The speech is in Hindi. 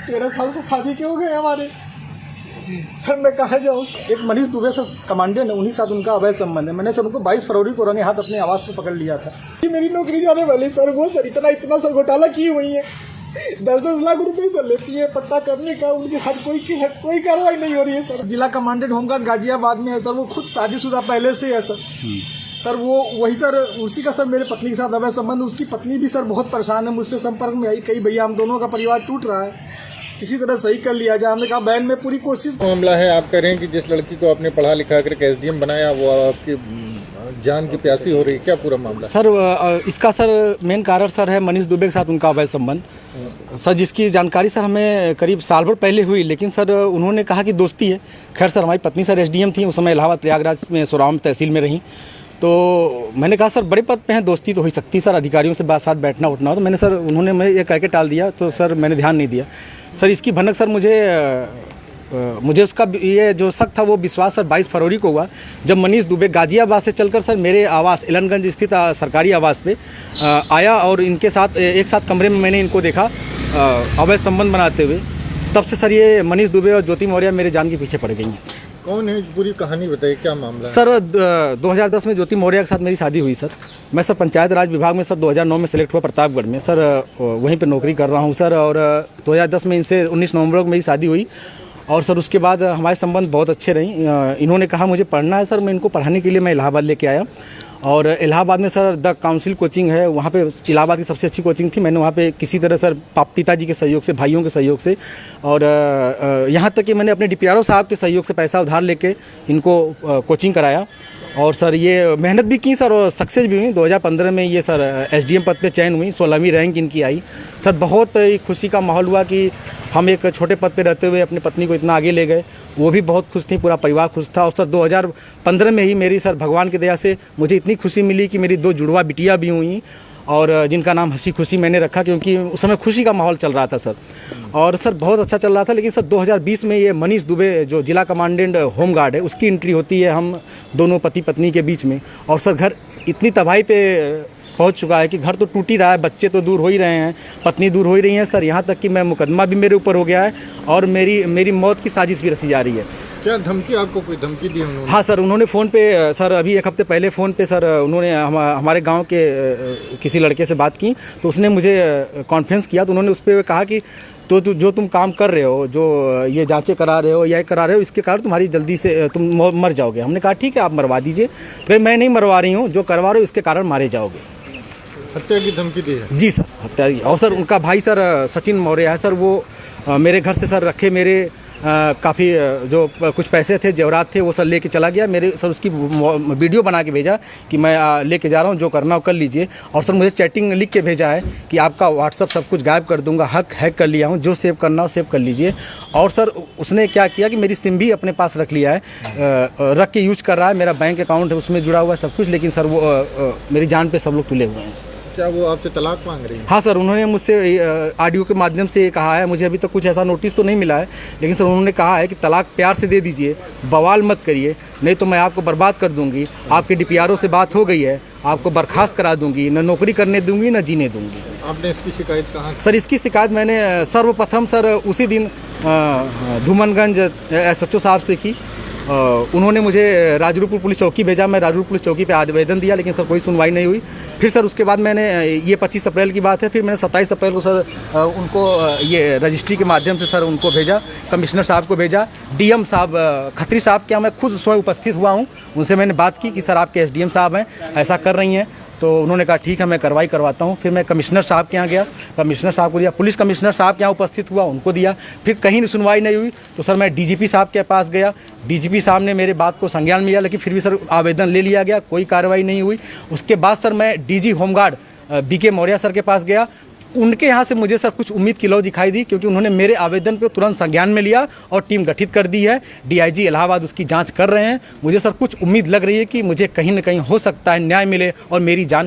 13 साल से शादी क्यों हो गए हमारे। सर मैं कहा जाऊँ। एक मनीष दुबे सर कमांडेंट है, उन्हीं के साथ उनका अवैध संबंध है। मैंने सर उनको 22 फरवरी को रंगे हाथ अपने आवास पे पकड़ लिया था। ये मेरी नौकरी जाने वाली सर, वो सर इतना सर घोटाला की हुई है। 10-10 लाख रुपए सर लेती है पट्टा करने का, उनके साथ कोई कार्रवाई नहीं हो रही है सर। जिला कमांडेंट होमगार्ड गाजियाबाद में है सर, वो खुद शादीशुदा पहले से है सर वो वही सर उसी का सर मेरे पत्नी के साथ अवैध संबंध। उसकी पत्नी भी सर बहुत परेशान है, मुझसे संपर्क में आई कई भैया हम दोनों का परिवार टूट रहा है, किसी तरह सही कर लिया जाए। हमने कहा बहन में पूरी कोशिश। मामला है, आप कह रहे हैं कि जिस लड़की को आपने पढ़ा लिखा कर एसडीएम बनाया वो आपकी जान की प्यासी हो रही है, क्या पूरा मामला? सर इसका सर मेन कारण सर है मनीष दुबे के साथ उनका अवैध संबंध सर, जिसकी जानकारी सर हमें करीब साल भर पहले हुई, लेकिन सर उन्होंने कहा कि दोस्ती है। खैर सर हमारी पत्नी सर एसडीएम थी, उस समय इलाहाबाद प्रयागराज में सोराम तहसील में रहीं। तो मैंने कहा सर बड़े पद पे हैं, दोस्ती तो हो सकती सर, अधिकारियों से साथ बैठना उठना हो। तो मैंने सर उन्होंने मैं ये कह के टाल दिया, तो सर मैंने ध्यान नहीं दिया। सर इसकी भनक सर मुझे उसका ये जो शक था वो विश्वास सर 22 फरवरी को हुआ, जब मनीष दुबे गाजियाबाद से चलकर सर मेरे आवास एलनगंज स्थित सरकारी आवास पे आया और इनके साथ एक साथ कमरे में मैंने इनको देखा अवैध संबंध बनाते हुए। तब से सर ये मनीष दुबे और ज्योति मौर्य मेरे जान के पीछे पड़ गई हैं। कौन है, पूरी कहानी बताइए, क्या मामला है? सर 2010 में ज्योति मौर्य के साथ मेरी शादी हुई सर। मैं सर पंचायत राज विभाग में सर 2009 में सेलेक्ट हुआ प्रतापगढ़ में सर, वहीं पे नौकरी कर रहा हूँ सर। और 2010 में इनसे 19 नवंबर को मेरी शादी हुई और सर उसके बाद हमारे संबंध बहुत अच्छे रहे। इन्होंने कहा मुझे पढ़ना है सर, मैं इनको पढ़ाने के लिए मैं इलाहाबाद लेके आया। और इलाहाबाद में सर द काउंसिल कोचिंग है, वहाँ पे इलाहाबाद की सबसे अच्छी कोचिंग थी। मैंने वहाँ पे किसी तरह सर पिताजी के सहयोग से, भाइयों के सहयोग से और यहाँ तक कि मैंने अपने डीपीआरओ साहब के सहयोग से पैसा उधार लेके इनको कोचिंग कराया। और सर ये मेहनत भी की सर और सक्सेस भी हुई। 2015 में ये सर एसडीएम पद पे चयन हुई, 16वीं रैंक इनकी आई। सर बहुत खुशी का माहौल हुआ कि हम एक छोटे पद पे रहते हुए अपनी पत्नी को इतना आगे ले गए। वो भी बहुत खुश थी, पूरा परिवार खुश था। और सर 2015 में ही मेरी सर भगवान की दया से मुझे इतनी खुशी मिली कि मेरी 2 जुड़वा बिटिया भी हुई और जिनका नाम हंसी खुशी मैंने रखा, क्योंकि उस समय खुशी का माहौल चल रहा था सर। और सर बहुत अच्छा चल रहा था। लेकिन सर 2020 में ये मनीष दुबे जो जिला कमांडेंट होमगार्ड है उसकी एंट्री होती है हम दोनों पति पत्नी के बीच में। और सर घर इतनी तबाही पे पहुंच चुका है कि घर तो टूट ही रहा है, बच्चे तो दूर हो ही रहे हैं, पत्नी दूर हो ही रही है सर। यहाँ तक कि मैं मुकदमा भी मेरे ऊपर हो गया है और मेरी मौत की साजिश भी रची जा रही है। क्या धमकी, आपको कोई धमकी दी उन्होंने? हाँ सर, उन्होंने फ़ोन पे सर अभी 1 हफ्ते पहले फ़ोन पे सर उन्होंने हमारे गांव के किसी लड़के से बात की, तो उसने मुझे कॉन्फ्रेंस किया। तो उन्होंने उस पर कहा कि तो जो तुम काम कर रहे हो, जो ये जांचें करा रहे हो या करा रहे हो, इसके कारण तुम्हारी जल्दी से तुम मर जाओगे। हमने कहा ठीक है आप मरवा दीजिए। तो मैं नहीं मरवा रही हूँ, जो करवा रहे हो इसके कारण मारे जाओगे। हत्या की धमकी दी है? जी सर, हत्या की। और सर उनका भाई सर सचिन मौर्य है सर, वो मेरे घर से सर रखे मेरे काफ़ी जो कुछ पैसे थे, जेवरात थे, वो सर लेके चला गया। मेरे सर उसकी वीडियो बना के भेजा कि मैं लेके जा रहा हूँ, जो करना हो कर लीजिए। और सर मुझे चैटिंग लिख के भेजा है कि आपका व्हाट्सअप सब कुछ गायब कर दूंगा, हैक कर लिया हूँ, जो सेव करना हो सेव कर लीजिए। और सर उसने क्या किया कि मेरी सिम भी अपने पास रख लिया है, रख के यूज कर रहा है। मेरा बैंक अकाउंट है उसमें जुड़ा हुआ है सब कुछ, लेकिन सर वो मेरी जान पे सब लोग तुले हुए हैं सर। क्या वो आपसे तलाक मांग रही है? हाँ सर, उन्होंने मुझसे ऑडियो के माध्यम से कहा है, मुझे अभी तक कुछ ऐसा नोटिस तो नहीं मिला है, लेकिन सर उन्होंने कहा है कि तलाक प्यार से दे दीजिए, बवाल मत करिए, नहीं तो मैं आपको बर्बाद कर दूंगी। आपके डीपीआरओ से बात हो गई है, आपको बर्खास्त करा दूंगी, न नौकरी करने दूंगी न जीने दूंगी। आपने इसकी शिकायत कहाँ? सर इसकी शिकायत मैंने सर्वप्रथम सर उसी दिन धूमनगंज SHO साहब से की। उन्होंने मुझे राजरूपुर पुलिस चौकी भेजा, मैं राजरूपुर पुलिस चौकी पे आवेदन दिया, लेकिन सर कोई सुनवाई नहीं हुई। फिर सर उसके बाद मैंने ये 25 अप्रैल की बात है, फिर मैंने 27 अप्रैल को सर उनको ये रजिस्ट्री के माध्यम से सर उनको भेजा, कमिश्नर साहब को भेजा, DM साहब खत्री साहब के यहाँ मैं खुद स्वयं उपस्थित हुआ हूँ। उनसे मैंने बात की कि सर आपके SDM साहब हैं, ऐसा कर रही हैं। तो उन्होंने कहा ठीक है मैं कार्रवाई करवाता हूँ। फिर मैं कमिश्नर साहब के यहाँ गया, कमिश्नर साहब को दिया, पुलिस कमिश्नर साहब के यहाँ उपस्थित हुआ, उनको दिया। फिर कहीं सुनवाई नहीं हुई तो सर मैं DGP साहब के पास गया, DGP साहब ने मेरे बात को संज्ञान में लिया, लेकिन फिर भी सर आवेदन ले लिया गया, कोई कार्रवाई नहीं हुई। उसके बाद सर मैं DG home guard BK Maurya sir के पास गया। उनके यहाँ से मुझे सर कुछ उम्मीद की लौ दिखाई दी, क्योंकि उन्होंने मेरे आवेदन पर तुरंत संज्ञान में लिया और टीम गठित कर दी है। DIG इलाहाबाद उसकी जांच कर रहे हैं। मुझे सर कुछ उम्मीद लग रही है कि मुझे कहीं ना कहीं हो सकता है न्याय मिले और मेरी जान